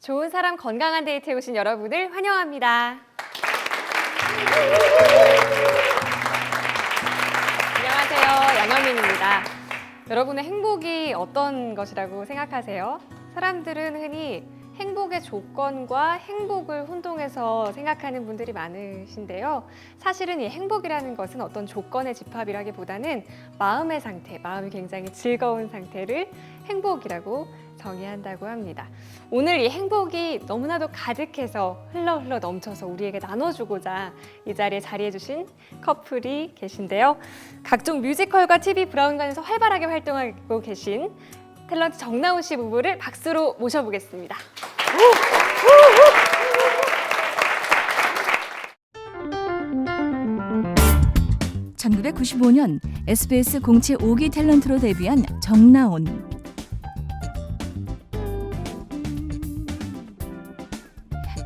좋은 사람 건강한 데이트에 오신 여러분을 환영합니다. 안녕하세요. 양현민입니다. 여러분의 행복이 어떤 것이라고 생각하세요? 사람들은 흔히 행복의 조건과 행복을 혼동해서 생각하는 분들이 많으신데요. 사실은 이 행복이라는 것은 어떤 조건의 집합이라기보다는 마음의 상태, 마음이 굉장히 즐거운 상태를 행복이라고 정의한다고 합니다. 오늘 이 행복이 너무나도 가득해서 흘러 넘쳐서 우리에게 나눠주고자 이 자리에 자리해 주신 커플이 계신데요. 각종 뮤지컬과 TV 브라운관에서 활발하게 활동하고 계신 탤런트 정나운 씨 부부를 박수로 모셔보겠습니다. 1995년 SBS 공채 5기 탤런트로 데뷔한 정나온.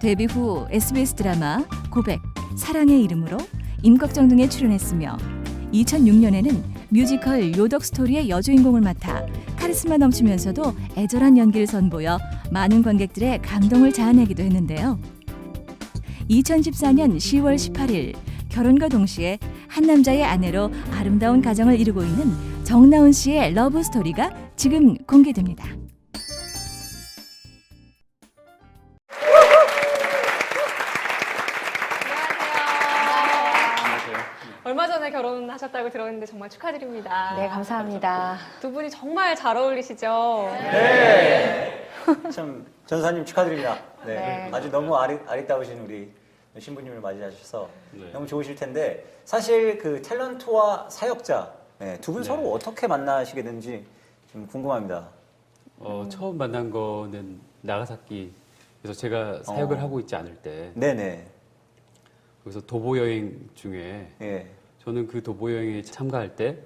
데뷔 후 SBS 드라마 고백, 사랑의 이름으로 임꺽정 등에 출연했으며 2006년에는 뮤지컬 요덕 스토리의 여주인공을 맡아 카리스마 넘치면서도 애절한 연기를 선보여 많은 관객들의 감동을 자아내기도 했는데요. 2014년 10월 18일 결혼과 동시에 한 남자의 아내로 아름다운 가정을 이루고 있는 정나온 씨의 러브 스토리가 지금 공개됩니다. 얼마 전에 결혼하셨다고 들었는데 정말 축하드립니다. 네, 감사합니다. 두 분이 정말 잘 어울리시죠? 네. 참 전사님 축하드립니다. 네. 네. 아주 너무 아리따우신 우리 신부님을 맞이하셔서 너무 좋으실 텐데 사실 그 탤런트와 사역자 두 분 서로 어떻게 만나시게 됐는지 좀 궁금합니다. 처음 만난 거는 나가사키에서 제가 사역을 하고 있지 않을 때 네네. 거기서 도보 여행 중에 예. 저는 그 도보 여행에 참가할 때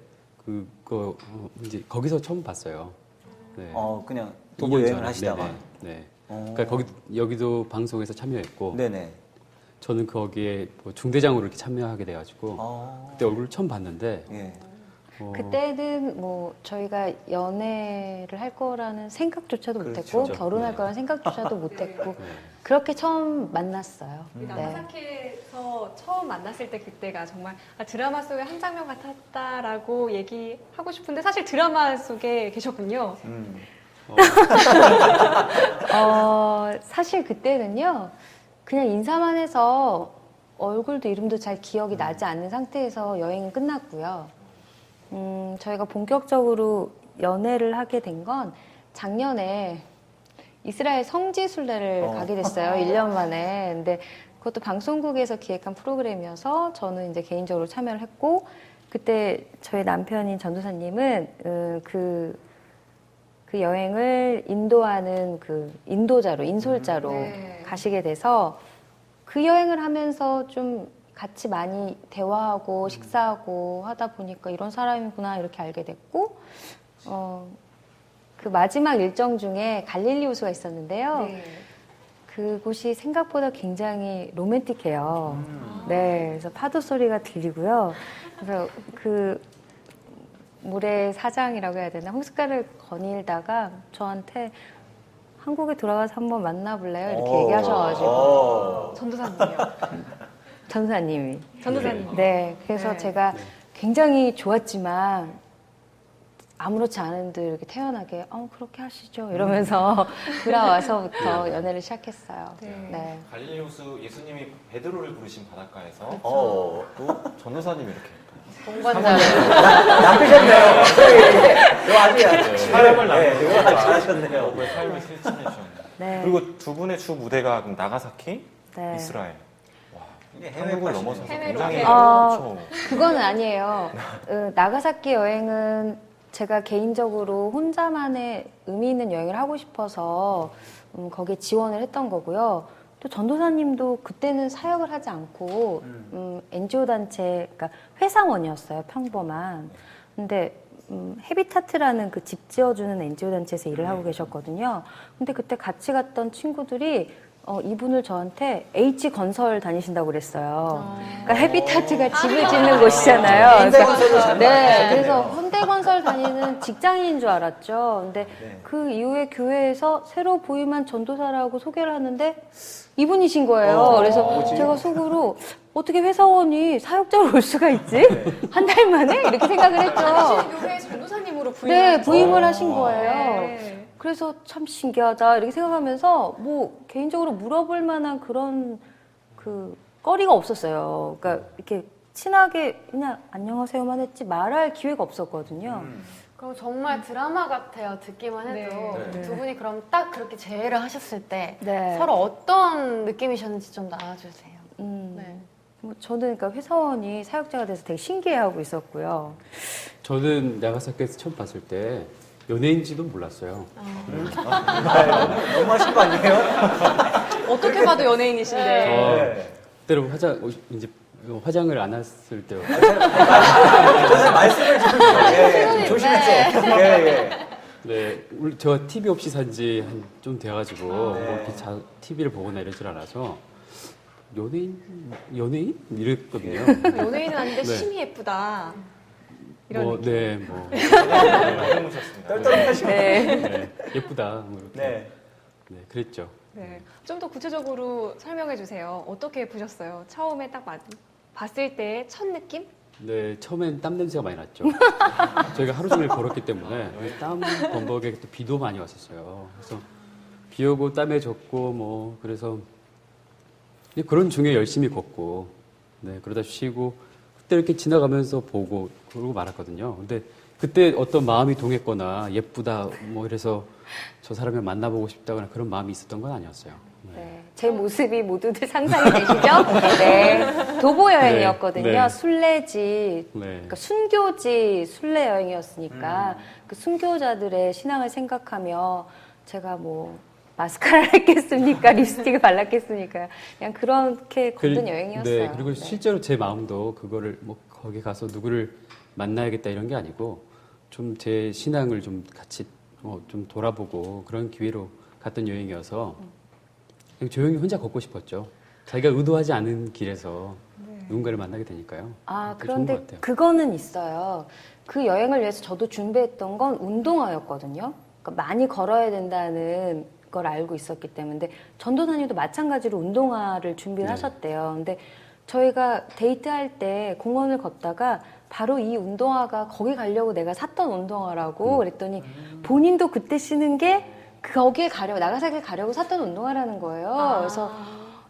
그거 이제 거기서 처음 봤어요. 네. 그냥 도보 2년 여행을 전에. 하시다가. 네네. 네. 그러니까 여기도 방송에서 참여했고 네네. 저는 거기에 뭐 중대장으로 이렇게 참여하게 돼가지고 그때 얼굴을 처음 봤는데 예. 그때는 뭐 저희가 연애를 할 거라는 생각조차도 그렇죠. 못했고 결혼할 네. 거라는 생각조차도 못했고 네. 그렇게 처음 만났어요. 네. 나가사키에서 처음 만났을 때 그때가 정말 드라마 속의 한 장면 같았다라고 얘기하고 싶은데 사실 드라마 속에 계셨군요. 사실 그때는요, 그냥 인사만 해서 얼굴도 이름도 잘 기억이 나지 않는 상태에서 여행은 끝났고요. 저희가 본격적으로 연애를 하게 된 건 작년에 이스라엘 성지 순례를 가게 됐어요. 1년 만에. 근데 그것도 방송국에서 기획한 프로그램이어서 저는 이제 개인적으로 참여를 했고, 그때 저희 남편인 전도사님은 그 여행을 인도하는 그 인도자로, 인솔자로 가시게 돼서 그 여행을 하면서 좀 같이 많이 대화하고 식사하고 하다 보니까 이런 사람이구나 이렇게 알게 됐고, 그 마지막 일정 중에 갈릴리 호수가 있었는데요. 네. 그곳이 생각보다 굉장히 로맨틱해요. 네, 그래서 파도 소리가 들리고요. 그래서 그 물의 사장이라고 해야 되나? 호숫가를 거닐다가 저한테 한국에 돌아가서 한번 만나볼래요? 이렇게 얘기하셔가지고. 전도사님이요. 전사님이. 전도사님. 네, 그래서 네. 제가 굉장히 좋았지만 아무렇지 않은 듯 이렇게 태연하게 그렇게 하시죠 이러면서 돌아와서부터 연애를 시작했어요. 네. 네. 갈릴리 호수 예수님이 베드로를 부르신 바닷가에서 또 전도사님이 이렇게 동반자. 나쁘셨네요. 이거 아주 사람을 나누고 이거 아주 잘하셨네요. 그 삶을 실천해 주셨네요. 네. 그리고 두 분의 주 무대가 그럼 나가사키, 네. 이스라엘. 이게 한국을 가시네요. 넘어서서 해외로 굉장히 이렇게. 그렇죠. 그거는 아니에요. 나가사키 여행은 제가 개인적으로 혼자만의 의미 있는 여행을 하고 싶어서 거기에 지원을 했던 거고요. 또 전도사님도 그때는 사역을 하지 않고 NGO 단체, 그러니까 회사원이었어요. 평범한. 근데 헤비타트라는 그 집 지어주는 NGO 단체에서 일을 하고 계셨거든요. 근데 그때 같이 갔던 친구들이 이분을 저한테 H건설 다니신다고 그랬어요. 그러니까 헤비타트가 집을 짓는 곳이잖아요. 현대건설로 잘 네, 만드시네요. 그래서 현대건설 다니는 직장인인 줄 알았죠. 근데 네. 그 이후에 교회에서 새로 부임한 전도사라고 소개를 하는데 이분이신 거예요. 어, 그래서 뭐지? 제가 속으로 어떻게 회사원이 사역자로 올 수가 있지? 한 달 만에? 이렇게 생각을 했죠. 교회 전도사님으로 네, 부임을 하신 어. 거예요. 네. 그래서 참 신기하다 이렇게 생각하면서 뭐 개인적으로 물어볼 만한 그런 그 거리가 없었어요. 그러니까 이렇게 친하게 그냥 안녕하세요만 했지 말할 기회가 없었거든요. 그럼 정말 드라마 같아요. 듣기만 해도. 네. 두 분이 그럼 딱 그렇게 재회를 하셨을 때 네. 서로 어떤 느낌이셨는지 좀 나와주세요. 네. 뭐 저는 그러니까 회사원이 사역자가 돼서 되게 신기해하고 있었고요. 저는 나가사키에서 처음 봤을 때 연예인지도 몰랐어요. 너무 하신 거 아니에요? 어떻게 봐도 연예인이신데. 네. 그때로 이제 화장을 안 했을 때 저는 말씀을 좀 조심해서. 예. 네, 제가 TV 없이 산 지 좀 돼가지고 네. 이렇게 TV를 보거나 이러질 않아서 연예인 이랬거든요. 연예인은 아닌데 네. 심이 예쁘다. 이런 뭐, 느낌. 네, 뭐, 너무셨습니다. 떨떠름하시고. 네, 예쁘다, 뭐 이렇게. 네. 네, 그랬죠. 네. 좀 더 구체적으로 설명해 주세요. 어떻게 보셨어요? 처음에 딱 봤을 때 첫 느낌? 네, 처음엔 땀 냄새가 많이 났죠. 저희가 하루 종일 걸었기 때문에 땀 범벅에 또 비도 많이 왔었어요. 그래서 비 오고 땀에 젖고 뭐 그래서 그런 중에 열심히 걷고 네, 그러다 쉬고 그때 이렇게 지나가면서 보고 그러고 말았거든요. 근데 그때 어떤 마음이 동했거나 예쁘다 뭐 이래서 저 사람을 만나보고 싶다거나 그런 마음이 있었던 건 아니었어요. 네. 네, 제 모습이 모두들 상상이 되시죠? 네, 도보 여행이었거든요. 네, 네. 순례지, 네. 그러니까 순교지 순례 여행이었으니까 그 순교자들의 신앙을 생각하며 제가 뭐 마스카라를 했겠습니까? 립스틱을 발랐겠습니까? 그냥 그렇게 걷는 여행이었어요. 네, 그리고 실제로 제 마음도 그거를 뭐 거기 가서 누구를 만나야겠다 이런 게 아니고 좀 제 신앙을 좀 같이 좀 돌아보고 그런 기회로 갔던 여행이어서 그냥 조용히 혼자 걷고 싶었죠. 자기가 의도하지 않은 길에서 누군가를 만나게 되니까요. 아, 그게 좋은 것 그런데 같아요. 그거는 있어요. 그 여행을 위해서 저도 준비했던 건 운동화였거든요. 그러니까 많이 걸어야 된다는 걸 알고 있었기 때문에. 근데 전도사님도 마찬가지로 운동화를 준비를 네. 하셨대요. 근데 저희가 데이트할 때 공원을 걷다가 바로 이 운동화가 거기 가려고 내가 샀던 운동화라고 그랬더니 본인도 그때 신은 게 거기에 가려고, 나가사키에 가려고 샀던 운동화라는 거예요. 그래서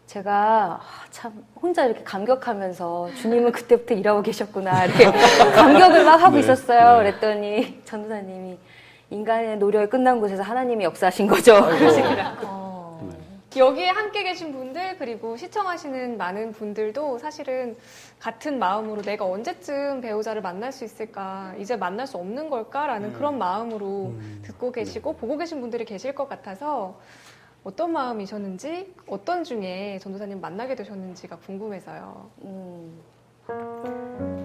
제가 참 혼자 이렇게 감격하면서 주님은 그때부터 일하고 계셨구나 이렇게 감격을 막 하고 네, 있었어요. 네. 그랬더니 전도사님이 인간의 노력이 끝난 곳에서 하나님이 역사하신 거죠. 그러시더라고요. 여기에 함께 계신 분들 그리고 시청하시는 많은 분들도 사실은 같은 마음으로 내가 언제쯤 배우자를 만날 수 있을까, 이제 만날 수 없는 걸까라는 그런 마음으로 듣고 계시고 보고 계신 분들이 계실 것 같아서 어떤 마음이셨는지, 어떤 중에 전도사님 만나게 되셨는지가 궁금해서요.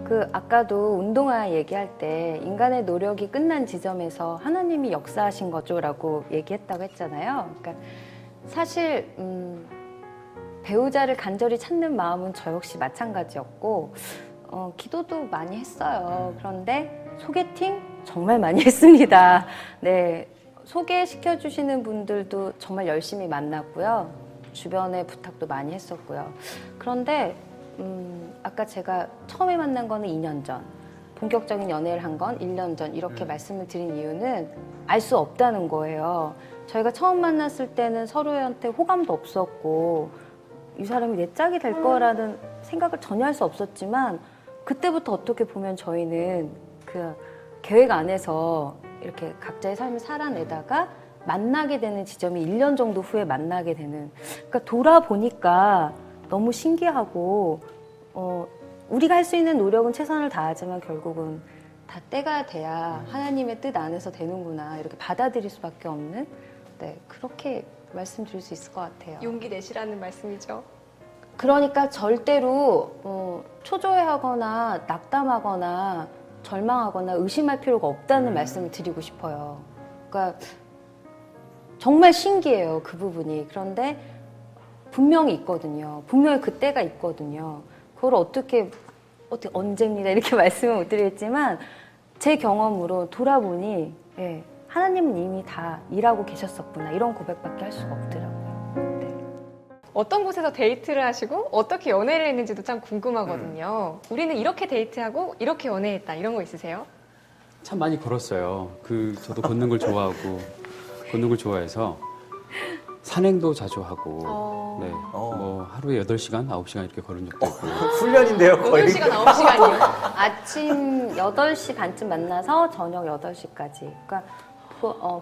그 아까도 운동화 얘기할 때 인간의 노력이 끝난 지점에서 하나님이 역사하신 거죠라고 얘기했다고 했잖아요. 그러니까 사실 배우자를 간절히 찾는 마음은 저 역시 마찬가지였고 기도도 많이 했어요. 그런데 소개팅 정말 많이 했습니다. 네, 소개시켜 주시는 분들도 정말 열심히 만났고요. 주변에 부탁도 많이 했었고요. 그런데 아까 제가 처음에 만난 거는 2년 전, 본격적인 연애를 한 건 1년 전 이렇게 말씀을 드린 이유는 알 수 없다는 거예요. 저희가 처음 만났을 때는 서로한테 호감도 없었고 이 사람이 내 짝이 될 거라는 생각을 전혀 할 수 없었지만 그때부터 어떻게 보면 저희는 그 계획 안에서 이렇게 각자의 삶을 살아내다가 만나게 되는 지점이 1년 정도 후에 만나게 되는, 그러니까 돌아보니까 너무 신기하고 우리가 할 수 있는 노력은 최선을 다하지만 결국은 다 때가 돼야 하나님의 뜻 안에서 되는구나 이렇게 받아들일 수밖에 없는, 네, 그렇게 말씀드릴 수 있을 것 같아요. 용기 내시라는 말씀이죠. 그러니까 절대로 초조해하거나 낙담하거나 절망하거나 의심할 필요가 없다는 말씀을 드리고 싶어요. 그러니까 정말 신기해요, 그 부분이. 그런데 분명히 있거든요. 분명히 그때가 있거든요. 그걸 어떻게 언제입니다 이렇게 말씀을 못 드리겠지만 제 경험으로 돌아보니 예, 하나님은 이미 다 일하고 계셨었구나 이런 고백밖에 할 수가 없더라고요. 네. 어떤 곳에서 데이트를 하시고 어떻게 연애를 했는지도 참 궁금하거든요. 우리는 이렇게 데이트하고 이렇게 연애했다 이런 거 있으세요? 참 많이 걸었어요. 저도 걷는 걸 좋아하고 걷는 걸 좋아해서 산행도 자주 하고 네. 뭐 하루에 8시간, 9시간 이렇게 걸은 적도 있고. 훈련인데요, 거의. 8시간, 9시간이요. 아침 8시 반쯤 만나서 저녁 8시까지. 그러니까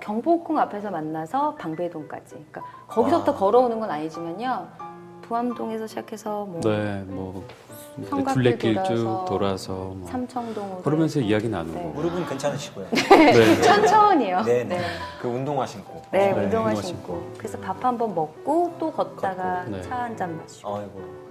경복궁 앞에서 만나서 방배동까지. 그러니까 거기서부터 걸어오는 건 아니지만요. 부암동에서 시작해서 뭐 네, 뭐 성곽길 둘레길 쭉 돌아서 돌아서 뭐 삼청동으로 그러면서 이야기 나누고. 네. 무릎은 괜찮으시고요. 네. 천천히요. 네, 네. 그 운동화 신고. 네, 네, 운동화 운동화 신고. 그래서 밥 한 번 먹고 또 걷다가 걷고, 네. 차 한 잔 마시고. 아이고.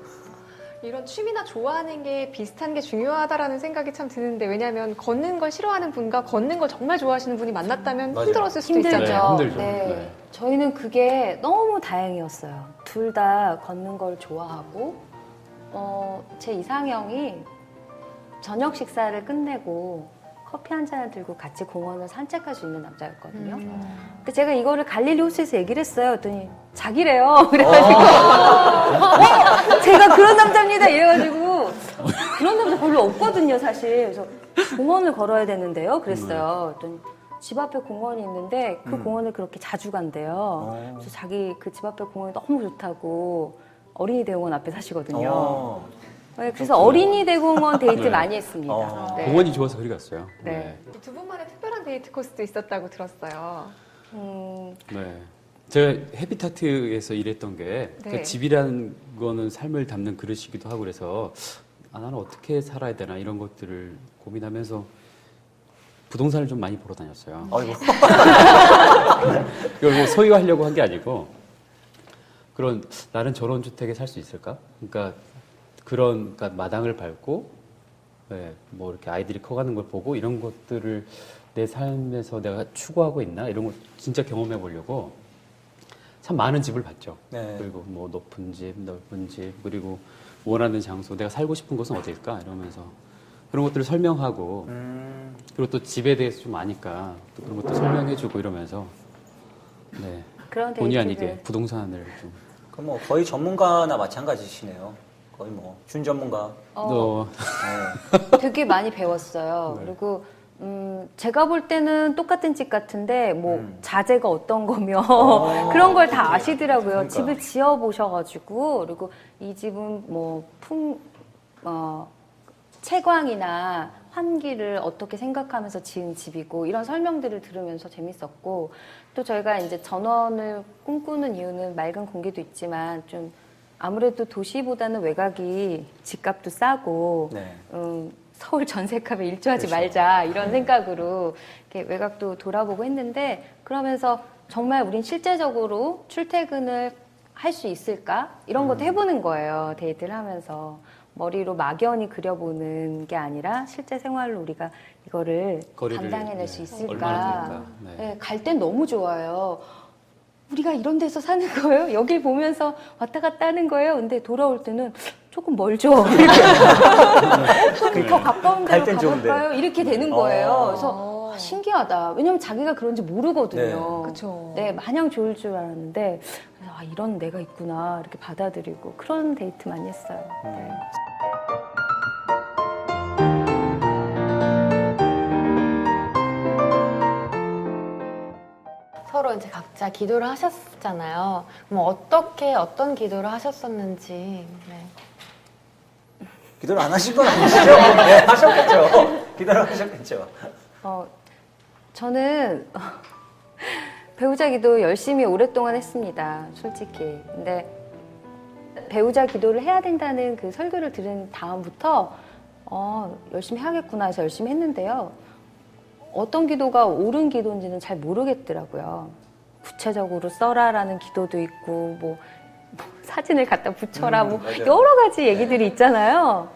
이런 취미나 좋아하는 게 비슷한 게 중요하다라는 생각이 참 드는데 왜냐하면 걷는 걸 싫어하는 분과 걷는 걸 정말 좋아하시는 분이 만났다면 맞아요. 힘들었을 수도 힘들죠. 있잖아요. 네, 힘들죠. 네. 네. 저희는 그게 너무 다행이었어요. 둘 다 걷는 걸 좋아하고, 제 이상형이 저녁 식사를 끝내고 커피 한 잔을 들고 같이 공원을 산책할 수 있는 남자였거든요. 근데 제가 이거를 갈릴리 호수에서 얘기를 했어요. 그랬더니 자기래요. 그래가지고 제가 그런 남자입니다. 이래가지고 그런 남자 별로 없거든요, 사실. 그래서 공원을 걸어야 되는데요. 그랬어요. 그랬더니 집 앞에 공원이 있는데 그 공원을 그렇게 자주 간대요. 그래서 자기 그 집 앞에 공원이 너무 좋다고 어린이 대공원 앞에 사시거든요. 네, 그래서 어린이 대공원 데이트 네. 많이 했습니다. 네. 공원이 좋아서 그리 갔어요. 네. 두 분만의 특별한 데이트 코스도 있었다고 들었어요. 네. 제가 헤비타트에서 일했던 게 네. 그러니까 집이라는 거는 삶을 담는 그릇이기도 하고 그래서 나는 어떻게 살아야 되나 이런 것들을 고민하면서 부동산을 좀 많이 보러 다녔어요. 아이고. 이걸 뭐 소유하려고 한 게 아니고 그런 나는 저런 주택에 살 수 있을까? 그러니까 그러니까 마당을 밟고 네, 뭐 이렇게 아이들이 커가는 걸 보고 이런 것들을 내 삶에서 내가 추구하고 있나 이런 거 진짜 경험해 보려고 참 많은 집을 봤죠. 네. 그리고 뭐 높은 집, 넓은 집, 그리고 원하는 장소, 내가 살고 싶은 곳은 어딜까 이러면서 그런 것들을 설명하고 그리고 또 집에 대해서 좀 아니까 또 그런 것도 설명해주고 이러면서 네, 그런 본의 데이트를 아니게 부동산을 좀 그럼 뭐 거의 전문가나 마찬가지시네요. 거의 뭐 준전문가. 되게 많이 배웠어요. 네. 그리고 제가 볼 때는 똑같은 집 같은데 뭐 자재가 어떤 거며 그런 걸 다 아시더라고요. 그러니까. 집을 지어 보셔가지고 그리고 이 집은 뭐 채광이나 환기를 어떻게 생각하면서 지은 집이고 이런 설명들을 들으면서 재밌었고 또 저희가 이제 전원을 꿈꾸는 이유는 맑은 공기도 있지만 좀 아무래도 도시보다는 외곽이 집값도 싸고 네. 서울 전셋값에 일조하지 그렇죠. 말자 이런 생각으로 이렇게 외곽도 돌아보고 했는데 그러면서 정말 우린 실제적으로 출퇴근을 할 수 있을까 이런 것도 해보는 거예요. 데이트를 하면서 머리로 막연히 그려보는 게 아니라 실제 생활로 우리가 이거를 거리를, 감당해낼 네, 수 있을까. 얼마나 될까. 네. 네, 갈 땐 너무 좋아요. 우리가 이런 데서 사는 거예요? 여길 보면서 왔다 갔다 하는 거예요? 근데 돌아올 때는 조금 멀죠. 좀 더 가까운 갈 데로 땐 좋은데. 가볼까요? 이렇게 되는 거예요. 그래서 신기하다. 왜냐면 자기가 그런지 모르거든요. 그쵸. 네, 마냥 좋을 줄 알았는데 이런 내가 있구나 이렇게 받아들이고 그런 데이트 많이 했어요. 네. 서로 이제 각자 기도를 하셨잖아요. 그럼 어떻게 어떤 기도를 하셨었는지. 네. 기도를 안 하신 건 아니시죠? 네, 하셨겠죠. 기도를 하셨겠죠. 저는 배우자 기도 열심히 오랫동안 했습니다. 솔직히. 근데 배우자 기도를 해야 된다는 그 설교를 들은 다음부터 열심히 해야겠구나 해서 열심히 했는데요. 어떤 기도가 옳은 기도인지는 잘 모르겠더라고요. 구체적으로 써라라는 기도도 있고 뭐 사진을 갖다 붙여라 뭐 맞아요. 여러 가지 얘기들이 있잖아요.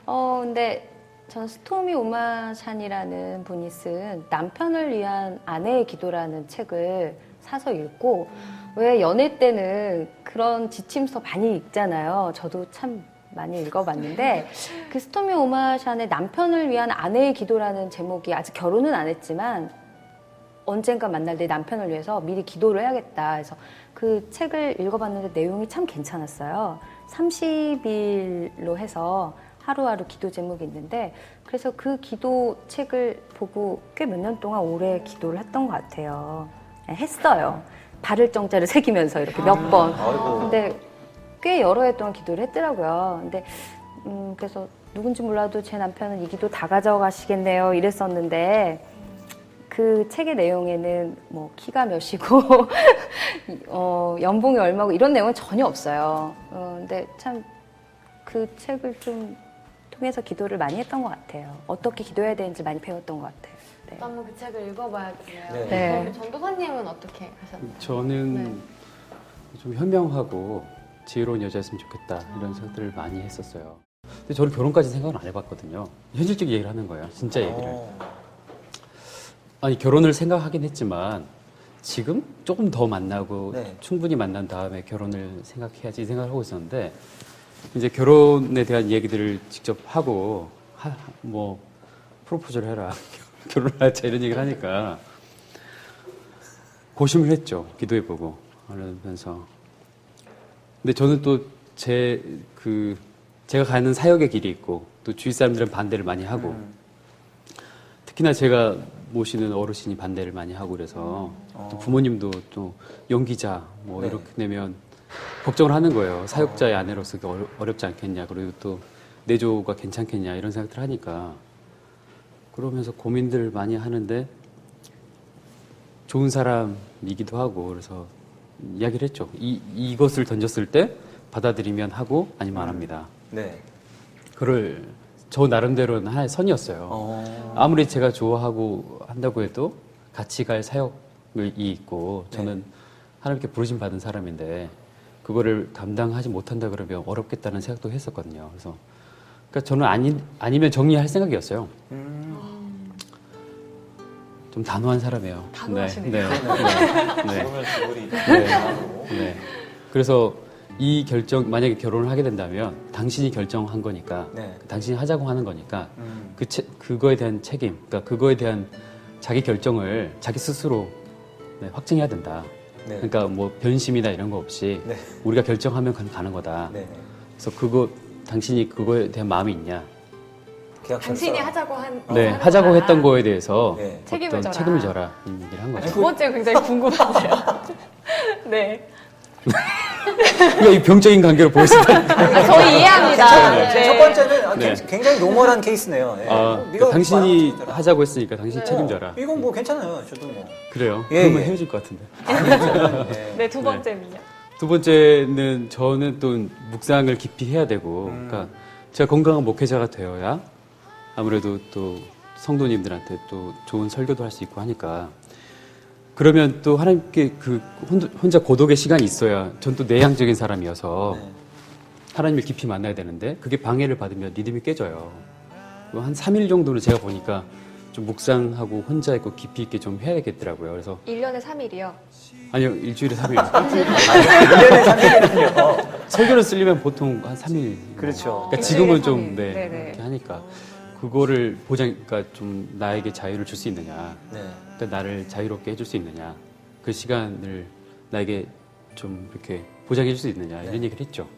근데 전 스토미 오마샨이라는 분이 쓴 남편을 위한 아내의 기도라는 책을 사서 읽고, 왜 연애 때는 그런 지침서 많이 읽잖아요. 저도 참 많이 읽어봤는데 그 스토미 오마샨의 남편을 위한 아내의 기도라는 제목이, 아직 결혼은 안 했지만 언젠가 만날 내 남편을 위해서 미리 기도를 해야겠다 해서 그 책을 읽어봤는데 내용이 참 괜찮았어요. 30일로 해서 하루하루 기도 제목이 있는데, 그래서 그 기도 책을 보고 꽤 몇 년 동안 오래 기도를 했던 것 같아요. 했어요. 바를 정자를 새기면서 이렇게 몇 번. 아이고. 근데 꽤 여러 해 동안 기도를 했더라고요. 근데 그래서 누군지 몰라도 제 남편은 이 기도 다 가져가시겠네요 이랬었는데, 그 책의 내용에는 뭐 키가 몇이고 연봉이 얼마고 이런 내용은 전혀 없어요. 근데 참 그 책을 좀 통해서 기도를 많이 했던 것 같아요. 어떻게 기도해야 되는지 많이 배웠던 것 같아요. 네. 또 한번 그 책을 읽어봐야겠네요. 네. 네. 그럼 전도사님은 어떻게 하셨나요? 저는 네. 좀 현명하고 지혜로운 여자였으면 좋겠다 이런 생각들을 많이 했었어요. 근데 저는 결혼까지 생각은 안 해봤거든요. 현실적 얘기를 하는 거예요. 진짜 얘기를. 아니 결혼을 생각하긴 했지만 지금 조금 더 만나고 네. 충분히 만난 다음에 결혼을 생각해야지 이 생각을 하고 있었는데, 이제 결혼에 대한 얘기들을 직접 하고 뭐 프로포즈를 해라 결혼하자 이런 얘기를 하니까 고심을 했죠. 기도해보고 그러면서. 근데 저는 또 제가 가는 사역의 길이 있고 또 주위 사람들은 반대를 많이 하고 특히나 제가 모시는 어르신이 반대를 많이 하고 그래서 또 부모님도 또 연기자 뭐 네. 이렇게 되면 걱정을 하는 거예요. 사역자의 아내로서 어렵지 않겠냐, 그리고 또 내조가 괜찮겠냐 이런 생각들을 하니까, 그러면서 고민들을 많이 하는데 좋은 사람이기도 하고 그래서 이야기를 했죠. 이것을 던졌을 때 받아들이면 하고 아니면 안 합니다. 네. 그걸 저 나름대로는 하나의 선이었어요. 아무리 제가 좋아하고 한다고 해도 같이 갈 사역이 있고 저는 하나님께 부르심 받은 사람인데 그거를 감당하지 못한다 그러면 어렵겠다는 생각도 했었거든요. 그래서 그러니까 저는 아니면 정리할 생각이었어요. 좀 단호한 사람이에요. 단호하시네요. 네. 그러면 지불이 네. 그래서 이 결정, 만약에 결혼을 하게 된다면 당신이 결정한 거니까, 네. 당신이 하자고 하는 거니까 그거에 대한 책임, 그러니까 그거에 대한 자기 결정을 자기 스스로 확증해야 된다. 네. 그러니까 뭐 변심이나 이런 거 없이 네. 우리가 결정하면 가는 거다. 네. 그래서 당신이 그거에 대한 마음이 있냐? 계약서를 당신이 써라. 하자고 한 네, 하자고 했던 거에 대해서 네. 책임을 져라. 책임을 져라. 이 얘기를 한 거죠. 두 번째 굉장히 궁금한데요. 네. 그러니까 이 병적인 관계로 보였습니다. 저희 이해합니다. 괜찮아요. 네. 첫 번째는 네. 굉장히 노멀한 케이스네요. 네. 네가 당신이 마음을 하자고 했으니까 당신이 책임져라. 이건 뭐 괜찮아요. 저도 뭐. 그래요. 예, 그러면 예. 헤어질 것 같은데. 네. 네, 두 번째는요. 두 번째는 저는 또 묵상을 깊이 해야 되고, 그러니까 제가 건강한 목회자가 되어야 아무래도 또 성도님들한테 또 좋은 설교도 할 수 있고 하니까, 그러면 또 하나님께 혼자 고독의 시간이 있어야, 전 또 내향적인 사람이어서 네. 하나님을 깊이 만나야 되는데 그게 방해를 받으면 리듬이 깨져요. 한 3일 정도는 제가 보니까 좀 묵상하고 혼자 있고 깊이 있게 좀 해야겠더라고요. 그래서 1년에 3일이요. 아니요, 일주일에 3일. 1년에 3일이군요. 설교를 쓰려면 보통 한 3일. 그렇죠. 그러니까 지금은 일주일에 좀, 3일. 네, 네네. 이렇게 하니까. 그거를 그러니까 좀 나에게 자유를 줄 수 있느냐. 네. 그러니까 나를 자유롭게 해줄 수 있느냐. 그 시간을 나에게 좀 이렇게 보장해 줄 수 있느냐. 이런 네. 얘기를 했죠.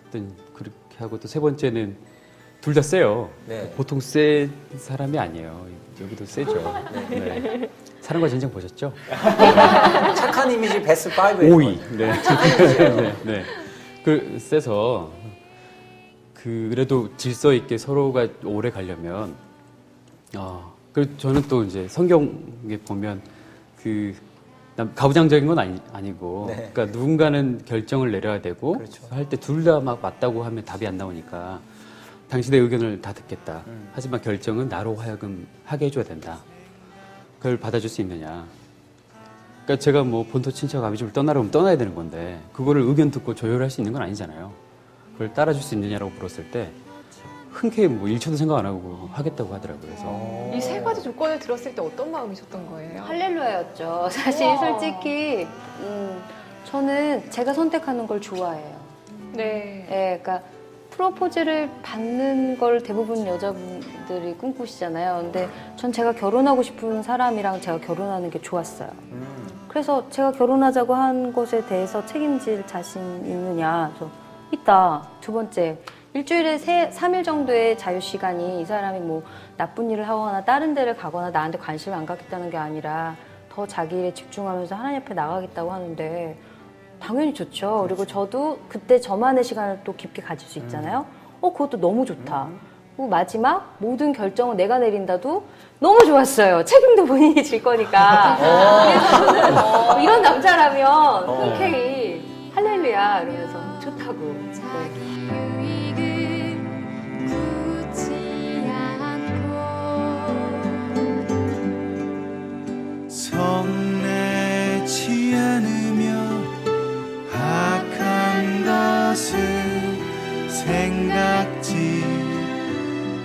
어떤 그렇게 하고 또 세 번째는 둘 다 세요. 네. 보통 센 사람이 아니에요. 여기도 세죠. 네. 사랑과 전쟁 보셨죠? 착한 이미지 베스트 5에 5위. 네. 네. 네. 그 세서 그래도 질서 있게 서로가 오래 가려면 그 저는 또 이제 성경에 보면 가부장적인 건 아니고 네. 그러니까 누군가는 결정을 내려야 되고 그렇죠. 할 때 둘 다 막 맞다고 하면 답이 안 나오니까 당신의 의견을 다 듣겠다. 하지만 결정은 나로 하여금 하게 해줘야 된다. 그걸 받아줄 수 있느냐. 그러니까 제가 뭐 본토 친척 아비집을 떠나라면 떠나야 되는 건데 그거를 의견 듣고 조율할 수 있는 건 아니잖아요. 그걸 따라줄 수 있느냐라고 물었을 때 흔쾌히 뭐 1초도 생각 안 하고 하겠다고 하더라고요. 그래서 이 세 가지 조건을 들었을 때 어떤 마음이셨던 거예요? 할렐루야였죠. 사실 우와. 솔직히 저는 제가 선택하는 걸 좋아해요. 네. 예, 그러니까 프로포즈를 받는 걸 대부분 여자분들이 꿈꾸시잖아요. 근데 전 제가 결혼하고 싶은 사람이랑 제가 결혼하는 게 좋았어요. 그래서 제가 결혼하자고 한 것에 대해서 책임질 자신 있느냐? 그래서 있다. 두 번째, 일주일에 3일 정도의 자유시간이 이 사람이 뭐 나쁜 일을 하거나 다른 데를 가거나 나한테 관심을 안 갖겠다는 게 아니라 더 자기 일에 집중하면서 하나님 앞에 나가겠다고 하는데 당연히 좋죠. 그리고 저도 그때 저만의 시간을 또 깊게 가질 수 있잖아요. 그것도 너무 좋다. 그리고 마지막 모든 결정은 내가 내린다도 너무 좋았어요. 책임도 본인이 질 거니까. 그래서 저는 이런 남자라면 흔쾌히 할렐루야 이러면서 좋다고. 네. 성내지 않으며 악한 것을 생각지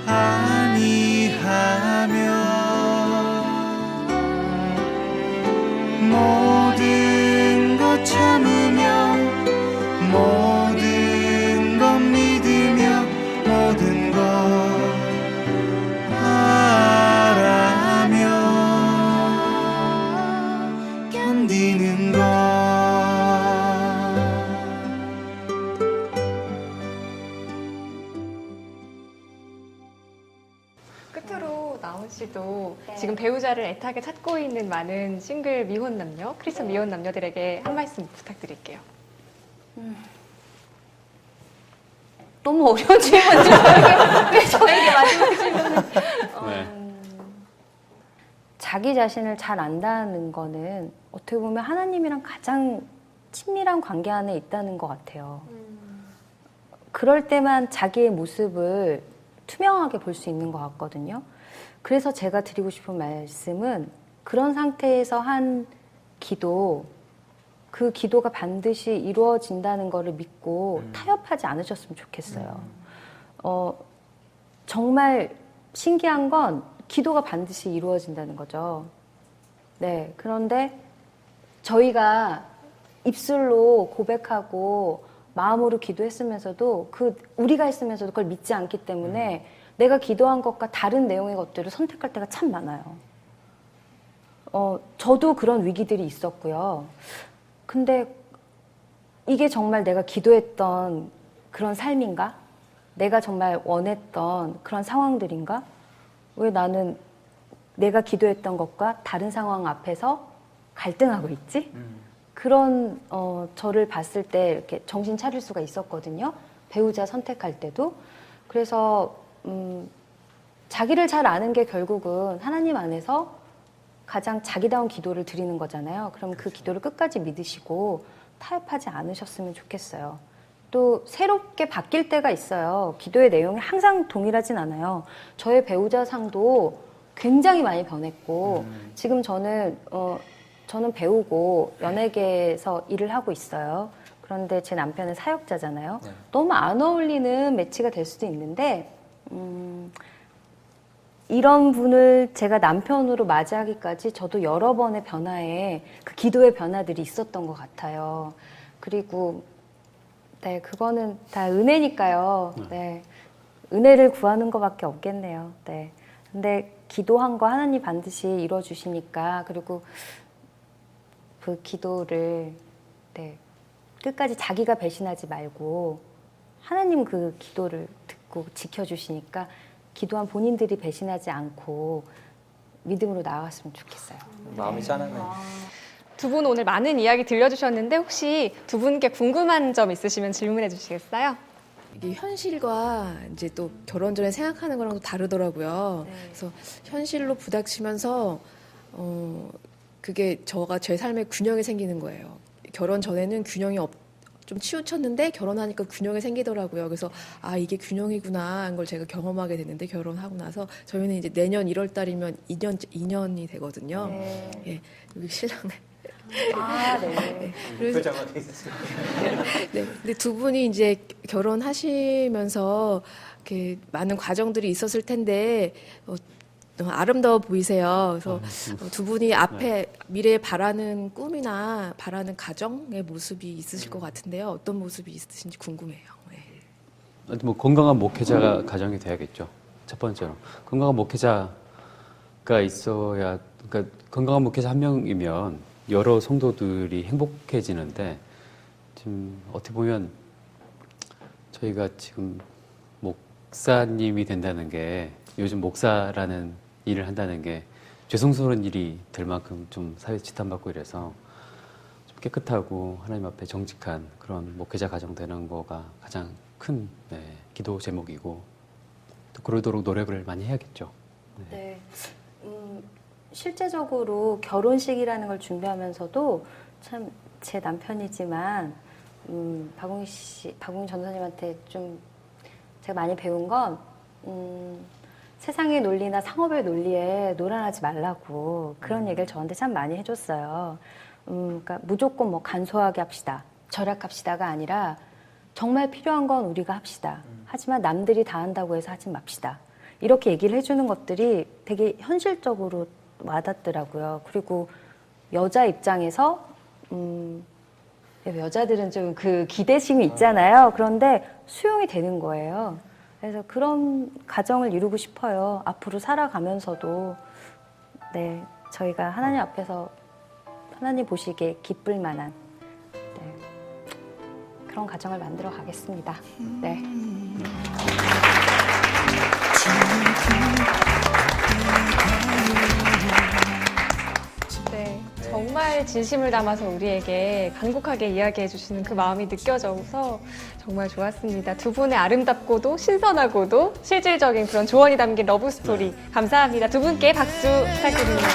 아니하며 모든 것 참으며 모든 것 믿으며 모든 것 바라며 견디는 것. 끝으로 나온 씨도 지금 배우자를 애타게 찾고 있는 많은 싱글 미혼 남녀, 크리스천 미혼 남녀들에게 한 말씀 부탁드릴게요. 너무 어려운 질문인지 왜 저에게 마지막 질문을. 네. 자기 자신을 잘 안다는 거는 어떻게 보면 하나님이랑 가장 친밀한 관계 안에 있다는 것 같아요. 그럴 때만 자기의 모습을 투명하게 볼 수 있는 것 같거든요. 그래서 제가 드리고 싶은 말씀은 그런 상태에서 한 기도, 그 기도가 반드시 이루어진다는 것을 믿고 타협하지 않으셨으면 좋겠어요. 정말 신기한 건 기도가 반드시 이루어진다는 거죠. 네. 그런데 저희가 입술로 고백하고 마음으로 기도했으면서도 우리가 했으면서도 그걸 믿지 않기 때문에 내가 기도한 것과 다른 내용의 것들을 선택할 때가 참 많아요. 저도 그런 위기들이 있었고요. 근데 이게 정말 내가 기도했던 그런 삶인가? 내가 정말 원했던 그런 상황들인가? 왜 나는 내가 기도했던 것과 다른 상황 앞에서 갈등하고 있지? 그런 저를 봤을 때 이렇게 정신 차릴 수가 있었거든요. 배우자 선택할 때도. 그래서 자기를 잘 아는 게 결국은 하나님 안에서 가장 자기다운 기도를 드리는 거잖아요. 그럼 그 기도를 끝까지 믿으시고 타협하지 않으셨으면 좋겠어요. 또 새롭게 바뀔 때가 있어요. 기도의 내용이 항상 동일하진 않아요. 저의 배우자 상도 굉장히 많이 변했고 지금 저는 배우고 연예계에서 일을 하고 있어요. 그런데 제 남편은 사역자잖아요. 네. 너무 안 어울리는 매치가 될 수도 있는데 이런 분을 제가 남편으로 맞이하기까지 저도 여러 번의 변화에 그 기도의 변화들이 있었던 것 같아요. 그리고 네, 그거는 다 은혜니까요. 네, 은혜를 구하는 것밖에 없겠네요. 네, 근데 기도한 거 하나님 반드시 이루어주시니까 그리고 그 기도를 네, 끝까지 자기가 배신하지 말고 하나님 그 기도를 듣고 지켜주시니까 기도한 본인들이 배신하지 않고 믿음으로 나아갔으면 좋겠어요. 마음이 짠하네. 두 분 오늘 많은 이야기 들려주셨는데 혹시 두 분께 궁금한 점 있으시면 질문해 주시겠어요? 이게 현실과 이제 또 결혼 전에 생각하는 거랑 또 다르더라고요. 네. 그래서 현실로 부닥치면서 그게 제 삶에 균형이 생기는 거예요. 결혼 전에는 균형이 좀 치우쳤는데 결혼하니까 균형이 생기더라고요. 그래서 이게 균형이구나 하는 걸 제가 경험하게 됐는데 결혼하고 나서 저희는 이제 내년 1월 달이면 2년이 되거든요. 네. 예, 여기 신랑 아, 네. 그 장면이 있었어요. 네. 근데 두 분이 이제 결혼하시면서 이렇게 많은 과정들이 있었을 텐데 아름다워 보이세요. 그래서 두 분이 앞에 미래에 바라는 꿈이나 바라는 가정의 모습이 있으실 것 같은데요. 어떤 모습이 있으신지 궁금해요. 네. 뭐 건강한 목회자가 가정이 돼야겠죠. 첫 번째로 건강한 목회자가 있어야, 그러니까 건강한 목회자 한 명이면 여러 성도들이 행복해지는데, 지금 어떻게 보면 저희가 지금 목사님이 된다는 게, 요즘 목사라는 일을 한다는 게 죄송스러운 일이 될 만큼 좀 사회에서 지탄받고 이래서 좀 깨끗하고 하나님 앞에 정직한 그런 목회자 가정 되는 거가 가장 큰 기도 제목이고, 또 그러도록 노력을 많이 해야겠죠. 네. 실제적으로 결혼식이라는 걸 준비하면서도 참 제 남편이지만 박웅 전사님한테 좀 제가 많이 배운 건 세상의 논리나 상업의 논리에 노란하지 말라고 그런 얘기를 저한테 참 많이 해줬어요. 그러니까 무조건 뭐 간소하게 합시다, 절약합시다가 아니라 정말 필요한 건 우리가 합시다. 하지만 남들이 다 한다고 해서 하지 맙시다. 이렇게 얘기를 해주는 것들이 되게 현실적으로 와닿더라고요. 그리고 여자 입장에서 여자들은 좀 그 기대심이 있잖아요. 그런데 수용이 되는 거예요. 그래서 그런 가정을 이루고 싶어요. 앞으로 살아가면서도 네, 저희가 하나님 앞에서 하나님 보시기에 기쁠 만한 그런 가정을 만들어 가겠습니다. 네. 네, 정말 진심을 담아서 우리에게 간곡하게 이야기해 주시는 그 마음이 느껴져서 정말 좋았습니다. 두 분의 아름답고도 신선하고도 실질적인 그런 조언이 담긴 러브 스토리 감사합니다. 두 분께 박수 부탁드립니다.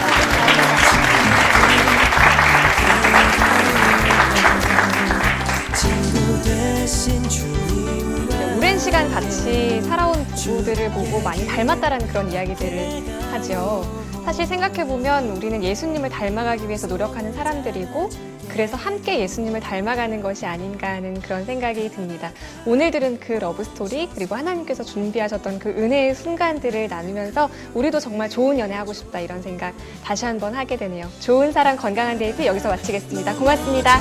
오랜 시간 같이 살아온 부부들을 보고 많이 닮았다라는 그런 이야기들을 하죠. 사실 생각해보면 우리는 예수님을 닮아가기 위해서 노력하는 사람들이고, 그래서 함께 예수님을 닮아가는 것이 아닌가 하는 그런 생각이 듭니다. 오늘 들은 그 러브스토리, 그리고 하나님께서 준비하셨던 그 은혜의 순간들을 나누면서 우리도 정말 좋은 연애하고 싶다, 이런 생각 다시 한번 하게 되네요. 좋은 사랑, 건강한 데이트 여기서 마치겠습니다. 고맙습니다.